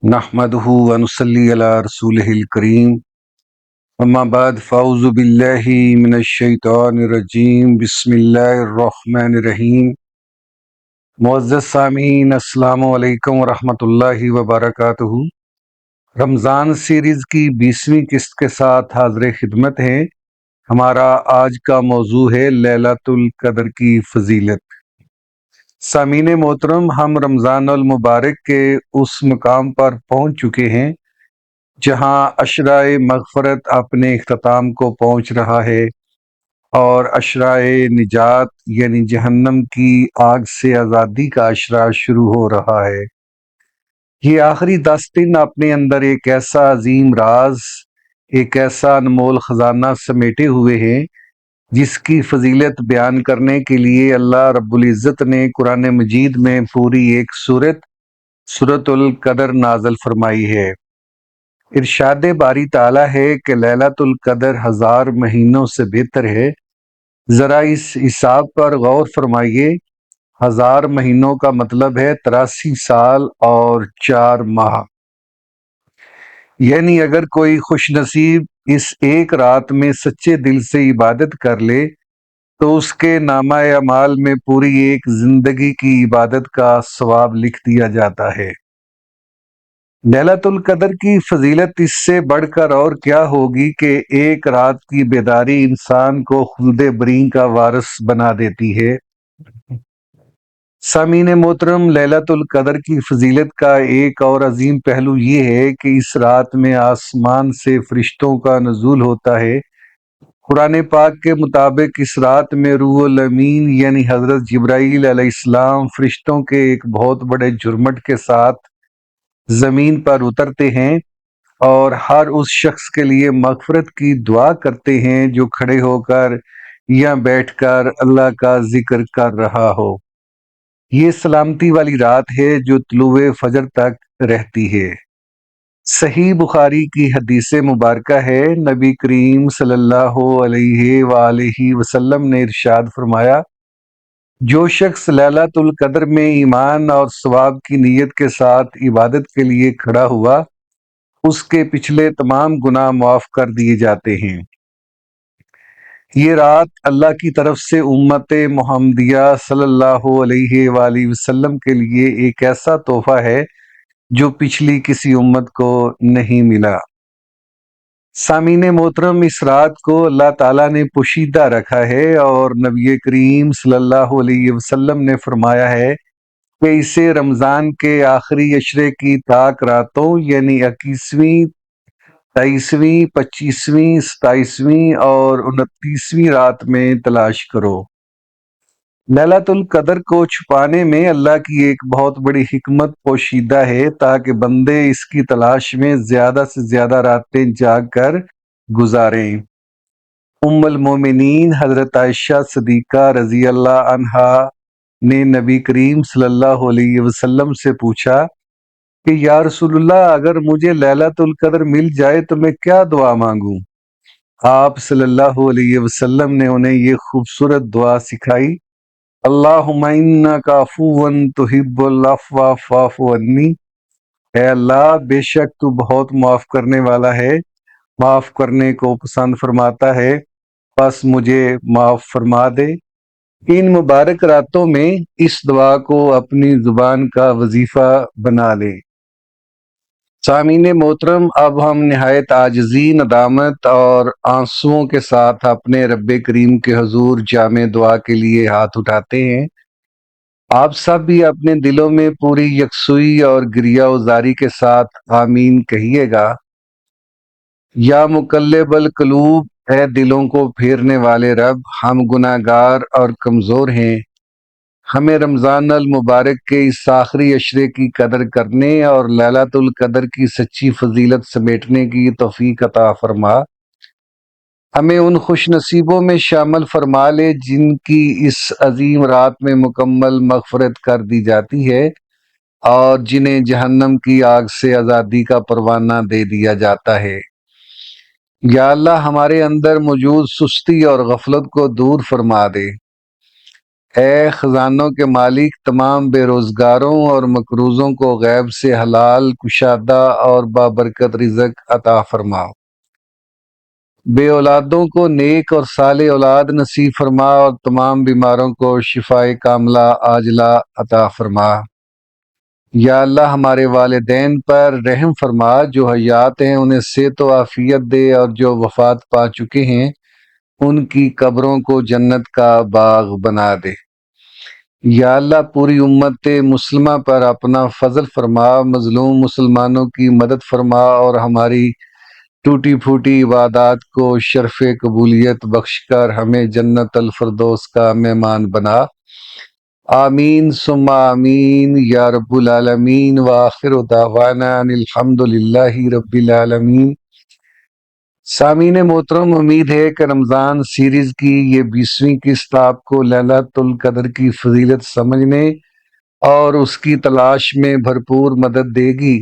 نحمدہ ونصلی علی رسولہ الکریم اما بعد فاعوذ باللہ من الشیطان الرجیم بسم اللہ الرحمن الرحیم۔ معزز سامعین، السلام علیکم ورحمۃ اللہ وبرکاتہ۔ رمضان سیریز کی 20ویں قسط کے ساتھ حاضر خدمت ہیں۔ ہمارا آج کا موضوع ہے لیلۃ القدر کی فضیلت۔ سامعین محترم، ہم رمضان المبارک کے اس مقام پر پہنچ چکے ہیں جہاں عشرۂ مغفرت اپنے اختتام کو پہنچ رہا ہے اور عشرۂ نجات یعنی جہنم کی آگ سے آزادی کا عشرہ شروع ہو رہا ہے۔ یہ آخری 10 دن اپنے اندر ایک ایسا عظیم راز، ایک ایسا انمول خزانہ سمیٹے ہوئے ہیں جس کی فضیلت بیان کرنے کے لیے اللہ رب العزت نے قرآن مجید میں پوری ایک سورۃ القدر نازل فرمائی ہے۔ ارشاد باری تعالیٰ ہے کہ لیلۃ القدر 1000 مہینوں سے بہتر ہے۔ ذرا اس حساب پر غور فرمائیے۔ 1000 مہینوں کا مطلب ہے 83 سال اور 4 ماہ۔ یعنی اگر کوئی خوش نصیب اس ایک رات میں سچے دل سے عبادت کر لے تو اس کے نامہ اعمال میں پوری ایک زندگی کی عبادت کا ثواب لکھ دیا جاتا ہے۔ لیلۃ القدر کی فضیلت اس سے بڑھ کر اور کیا ہوگی کہ ایک رات کی بیداری انسان کو خلد بریں کا وارث بنا دیتی ہے۔ سامعین محترم، لیلۃ القدر کی فضیلت کا ایک اور عظیم پہلو یہ ہے کہ اس رات میں آسمان سے فرشتوں کا نزول ہوتا ہے۔ قرآن پاک کے مطابق اس رات میں روح الامین یعنی حضرت جبرائیل علیہ السلام فرشتوں کے ایک بہت بڑے جھرمٹ کے ساتھ زمین پر اترتے ہیں اور ہر اس شخص کے لیے مغفرت کی دعا کرتے ہیں جو کھڑے ہو کر یا بیٹھ کر اللہ کا ذکر کر رہا ہو۔ یہ سلامتی والی رات ہے جو طلوع فجر تک رہتی ہے۔ صحیح بخاری کی حدیث مبارکہ ہے، نبی کریم صلی اللہ علیہ وآلہ وسلم نے ارشاد فرمایا، جو شخص لیلۃ القدر میں ایمان اور ثواب کی نیت کے ساتھ عبادت کے لیے کھڑا ہوا، اس کے پچھلے تمام گناہ معاف کر دیے جاتے ہیں۔ یہ رات اللہ کی طرف سے امت محمدیہ صلی اللہ علیہ وآلہ وسلم کے لیے ایک ایسا تحفہ ہے جو پچھلی کسی امت کو نہیں ملا۔ سامعین محترم، اس رات کو اللہ تعالیٰ نے پوشیدہ رکھا ہے اور نبی کریم صلی اللہ علیہ وسلم نے فرمایا ہے کہ اسے رمضان کے آخری عشرے کی طاق راتوں یعنی 21ویں، 23ویں، 25ویں، 27ویں اور 29ویں رات میں تلاش کرو۔ لیلۃ القدر کو چھپانے میں اللہ کی ایک بہت بڑی حکمت پوشیدہ ہے تاکہ بندے اس کی تلاش میں زیادہ سے زیادہ راتیں جاگ کر گزاریں۔ ام المومنین حضرت عائشہ صدیقہ رضی اللہ عنہا نے نبی کریم صلی اللہ علیہ وسلم سے پوچھا کہ یا رسول اللہ، اگر مجھے لیلۃ القدر مل جائے تو میں کیا دعا مانگوں؟ آپ صلی اللہ علیہ وسلم نے انہیں یہ خوبصورت دعا سکھائی، اللہم انک عفو تحب العفو فاعف عنی۔ اے اللہ، بے شک تو بہت معاف کرنے والا ہے، معاف کرنے کو پسند فرماتا ہے، بس مجھے معاف فرما دے۔ ان مبارک راتوں میں اس دعا کو اپنی زبان کا وظیفہ بنا لے۔ سامعین محترم، اب ہم نہایت عاجزی، ندامت اور آنسوؤں کے ساتھ اپنے رب کریم کے حضور جامع دعا کے لیے ہاتھ اٹھاتے ہیں۔ آپ سب بھی اپنے دلوں میں پوری یکسوئی اور گریہ وزاری کے ساتھ آمین کہیے گا۔ یا مقلب القلوب، اے دلوں کو پھیرنے والے رب، ہم گناہ گار اور کمزور ہیں، ہمیں رمضان المبارک کے اس آخری عشرے کی قدر کرنے اور لیلۃ القدر کی سچی فضیلت سمیٹنے کی توفیق عطا فرما۔ ہمیں ان خوش نصیبوں میں شامل فرما لے جن کی اس عظیم رات میں مکمل مغفرت کر دی جاتی ہے اور جنہیں جہنم کی آگ سے آزادی کا پروانہ دے دیا جاتا ہے۔ یا اللہ، ہمارے اندر موجود سستی اور غفلت کو دور فرما دے۔ اے خزانوں کے مالک، تمام بے روزگاروں اور مقروضوں کو غیب سے حلال، کشادہ اور بابرکت رزق عطا فرما۔ بے اولادوں کو نیک اور صالح اولاد نصیب فرما، اور تمام بیماروں کو شفائے کاملہ عاجلہ عطا فرما۔ یا اللہ، ہمارے والدین پر رحم فرما، جو حیات ہیں انہیں صحت و عافیت دے، اور جو وفات پا چکے ہیں ان کی قبروں کو جنت کا باغ بنا دے۔ یا اللہ، پوری امت مسلمہ پر اپنا فضل فرما، مظلوم مسلمانوں کی مدد فرما، اور ہماری ٹوٹی پھوٹی عبادات کو شرف قبولیت بخش کر ہمیں جنت الفردوس کا مہمان بنا۔ آمین ثم آمین یا رب العالمین، وآخر دعوانا ان الحمد للہ رب العالمین۔ سامعین محترم، امید ہے کہ رمضان سیریز کی یہ 20ویں قسط آپ کو لیلۃ القدر کی فضیلت سمجھنے اور اس کی تلاش میں بھرپور مدد دے گی۔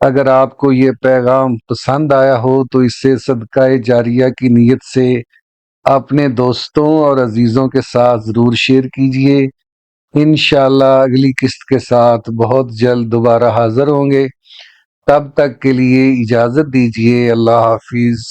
اگر آپ کو یہ پیغام پسند آیا ہو تو اسے صدقہ جاریہ کی نیت سے اپنے دوستوں اور عزیزوں کے ساتھ ضرور شیئر کیجیے۔ انشاءاللہ اگلی قسط کے ساتھ بہت جلد دوبارہ حاضر ہوں گے۔ تب تک کے لیے اجازت دیجیے۔ اللہ حافظ۔